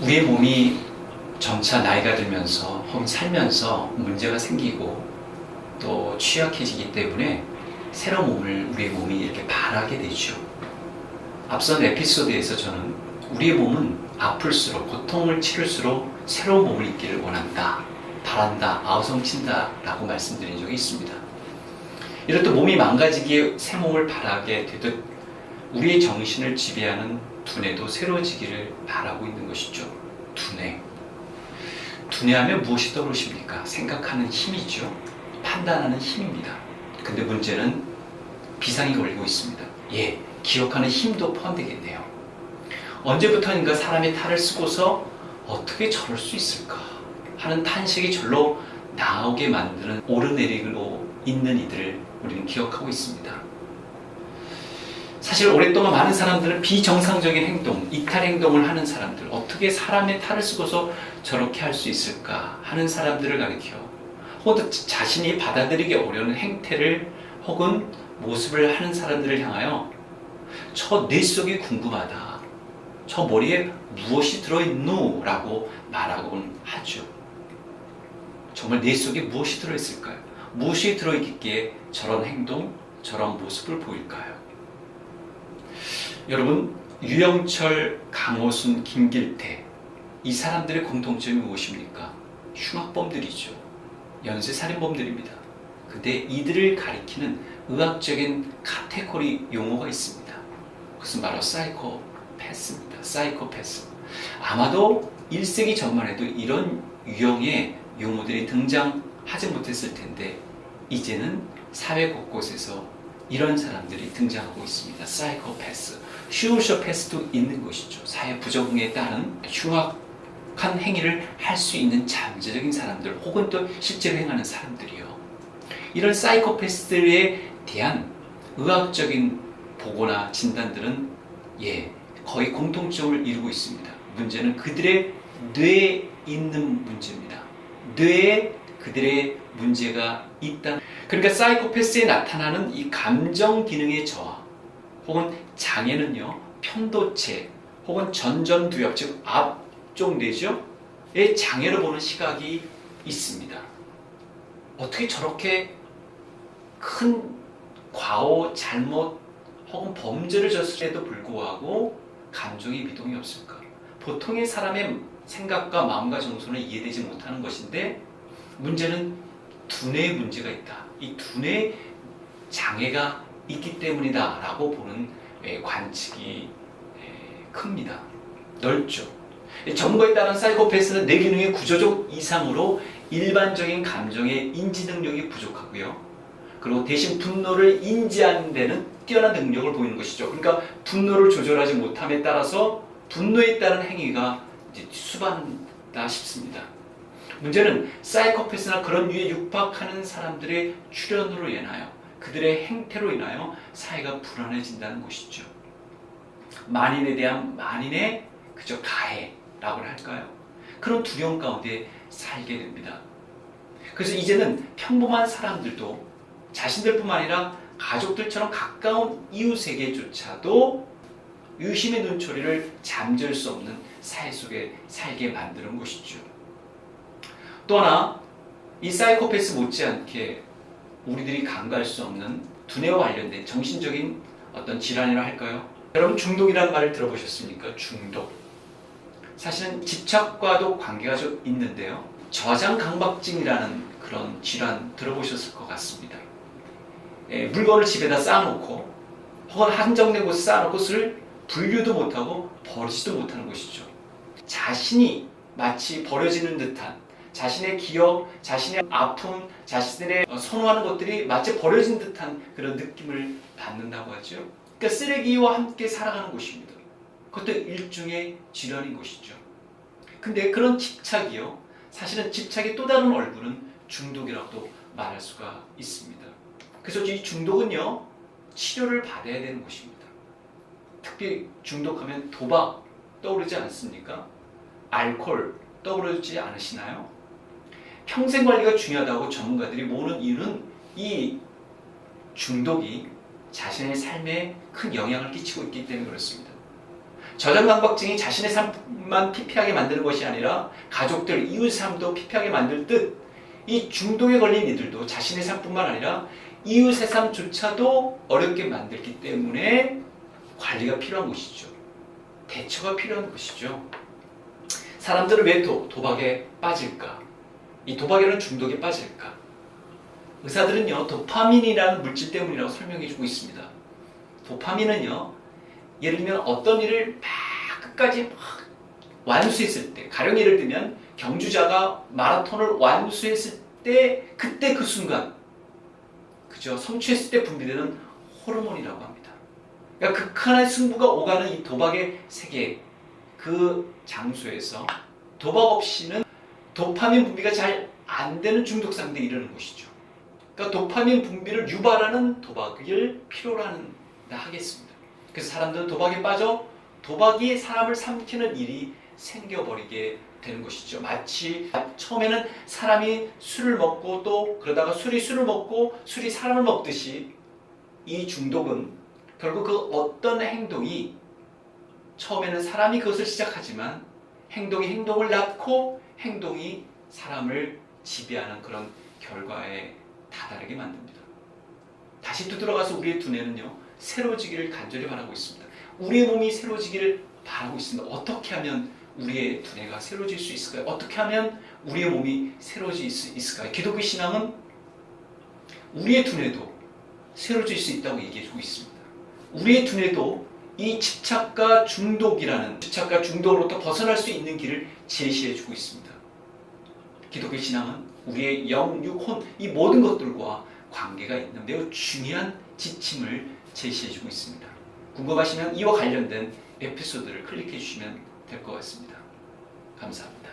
우리의 몸이 점차 나이가 들면서 혹은 살면서 문제가 생기고 또 취약해지기 때문에 새로운 몸을 우리의 몸이 이렇게 바라게 되죠. 앞선 에피소드에서 저는 우리의 몸은 아플수록 고통을 치를수록 새로운 몸을 입기를 원한다, 바란다, 아우성친다 라고 말씀드린 적이 있습니다. 이렇듯 몸이 망가지기에 새 몸을 바라게 되듯 우리의 정신을 지배하는 두뇌도 새로워지기를 바라고 있는 것이죠. 두뇌. 두뇌하면 무엇이 떠오르십니까? 생각하는 힘이죠. 판단하는 힘입니다. 근데 문제는 비상이 걸리고 있습니다. 기억하는 힘도 포함되겠네요. 언제부터인가 사람이 탈을 쓰고서 어떻게 저럴 수 있을까 하는 탄식이 절로 나오게 만드는 오르내리로 있는 이들을 우리는 기억하고 있습니다. 사실 오랫동안 많은 사람들은 비정상적인 행동, 이탈 행동을 하는 사람들, 어떻게 사람의 탈을 쓰고서 저렇게 할 수 있을까 하는 사람들을 가리켜 혹은 자신이 받아들이기 어려운 행태를 혹은 모습을 하는 사람들을 향하여 저 뇌 속이 궁금하다, 저 머리에 무엇이 들어있노? 라고 말하곤 하죠. 정말 뇌 속에 무엇이 들어있을까요? 무엇이 들어있기에 저런 행동, 저런 모습을 보일까요? 여러분, 유영철, 강호순, 김길태, 이 사람들의 공통점이 무엇입니까? 흉악범들이죠. 연쇄살인범들입니다. 근데 이들을 가리키는 의학적인 카테고리 용어가 있습니다. 그것은 바로 사이코패스입니다. 사이코패스. 아마도 1세기 전만 해도 이런 유형의 용어들이 등장하지 못했을 텐데 이제는 사회 곳곳에서 이런 사람들이 등장하고 있습니다. 사이코패스. 슈쇼패스도 있는 것이죠. 사회 부적응에 따른 흉악한 행위를 할 수 있는 잠재적인 사람들 혹은 또 실제로 행하는 사람들이요. 이런 사이코패스들에 대한 의학적인 보고나 진단들은 거의 공통점을 이루고 있습니다. 문제는 그들의 뇌에 있는 문제입니다. 뇌에 그들의 문제가 있다. 그러니까 사이코패스에 나타나는 이 감정 기능의 저하 혹은 장애는요, 편도체 혹은 전전두엽, 즉 앞쪽 뇌죠, 의 장애로 보는 시각이 있습니다. 어떻게 저렇게 큰 과오, 잘못 혹은 범죄를 졌음에도 불구하고 감정의 미동이 없을까? 보통의 사람의 생각과 마음과 정서는 이해되지 못하는 것인데 문제는 두뇌에 문제가 있다. 이 두뇌 장애가 있기 때문이다 라고 보는 관측이 큽니다. 넓죠. 전문가에 따른 사이코패스는 뇌 기능의 구조적 이상으로 일반적인 감정의 인지 능력이 부족하고요. 그리고 대신 분노를 인지하는 데는 뛰어난 능력을 보이는 것이죠. 그러니까 분노를 조절하지 못함에 따라서 분노에 따른 행위가 이제 수반다 싶습니다. 문제는 사이코패스나 그런 류에 육박하는 사람들의 출현으로 인하여 그들의 행태로 인하여 사회가 불안해진다는 것이죠. 만인에 대한 만인의 그저 가해라고 할까요? 그런 두려움 가운데 살게 됩니다. 그래서 이제는 평범한 사람들도 자신들뿐만 아니라 가족들처럼 가까운 이웃에게조차도 유심의 눈초리를 잠재울 수 없는 사회 속에 살게 만드는 것이죠. 또 하나, 이 사이코패스 못지않게 우리들이 간과할 수 없는 두뇌와 관련된 정신적인 어떤 질환이라 할까요? 여러분, 중독이라는 말을 들어보셨습니까? 중독. 사실은 집착과도 관계가 좀 있는데요. 저장강박증이라는 그런 질환 들어보셨을 것 같습니다. 물건을 집에다 쌓아놓고 혹은 한정된 곳에 쌓아놓고 그것을 분류도 못하고 버리지도 못하는 것이죠. 자신이 마치 버려지는 듯한 자신의 기억, 자신의 아픔, 자신의 선호하는 것들이 마치 버려진 듯한 그런 느낌을 받는다고 하죠. 그러니까 쓰레기와 함께 살아가는 것입니다. 그것도 일종의 질환인 것이죠. 근데 그런 집착이요, 사실은 집착의 또 다른 얼굴은 중독이라고도 말할 수가 있습니다. 그래서 이 중독은요, 치료를 받아야 되는 것입니다. 특히 중독하면 도박 떠오르지 않습니까? 알코올 떠오르지 않으시나요? 평생 관리가 중요하다고 전문가들이 모으는 이유는 이 중독이 자신의 삶에 큰 영향을 끼치고 있기 때문에 그렇습니다. 저장강박증이 자신의 삶만 피폐하게 만드는 것이 아니라 가족들, 이웃 삶도 피폐하게 만들 듯 이 중독에 걸린 이들도 자신의 삶뿐만 아니라 이웃의 삶조차도 어렵게 만들기 때문에 관리가 필요한 것이죠. 대처가 필요한 것이죠. 사람들은 왜 도박에 빠질까? 이 도박에는 중독에 빠질까? 의사들은요, 도파민이라는 물질 때문이라고 설명해주고 있습니다. 도파민은요, 예를 들면 어떤 일을 막 끝까지 막 완수했을 때, 가령 예를 들면 경주자가 마라톤을 완수했을 때, 그때 그 순간, 그죠? 성취했을 때 분비되는 호르몬이라고 합니다. 그러니까 극한의 승부가 오가는 이 도박의 세계, 그 장소에서 도박 없이는 도파민 분비가 잘 안 되는 중독 상태에 이르는 것이죠. 그러니까 도파민 분비를 유발하는 도박을 필요로 하겠습니다. 그래서 사람들은 도박에 빠져 도박이 사람을 삼키는 일이 생겨버리게 되는 것이죠. 마치 처음에는 사람이 술을 먹고 또 그러다가 술을 먹고 술이 사람을 먹듯이 이 중독은 결국 그 어떤 행동이 처음에는 사람이 그것을 시작하지만 행동이 행동을 낳고 행동이 사람을 지배하는 그런 결과에 다다르게 만듭니다. 다시 또 들어가서 우리의 두뇌는요, 새로워지기를 간절히 바라고 있습니다. 우리의 몸이 새로워지기를 바라고 있습니다. 어떻게 하면 우리의 두뇌가 새로워질 수 있을까요? 어떻게 하면 우리의 몸이 새로워질 수 있을까요? 기독교 신앙은 우리의 두뇌도 새로워질 수 있다고 얘기해주고 있습니다. 우리의 두뇌도 이 집착과 중독으로부터 벗어날 수 있는 길을 제시해주고 있습니다. 기독교 신앙은 우리의 영, 육, 혼, 이 모든 것들과 관계가 있는 매우 중요한 지침을 제시해주고 있습니다. 궁금하시면 이와 관련된 에피소드를 클릭해 주시면 될 것 같습니다. 감사합니다.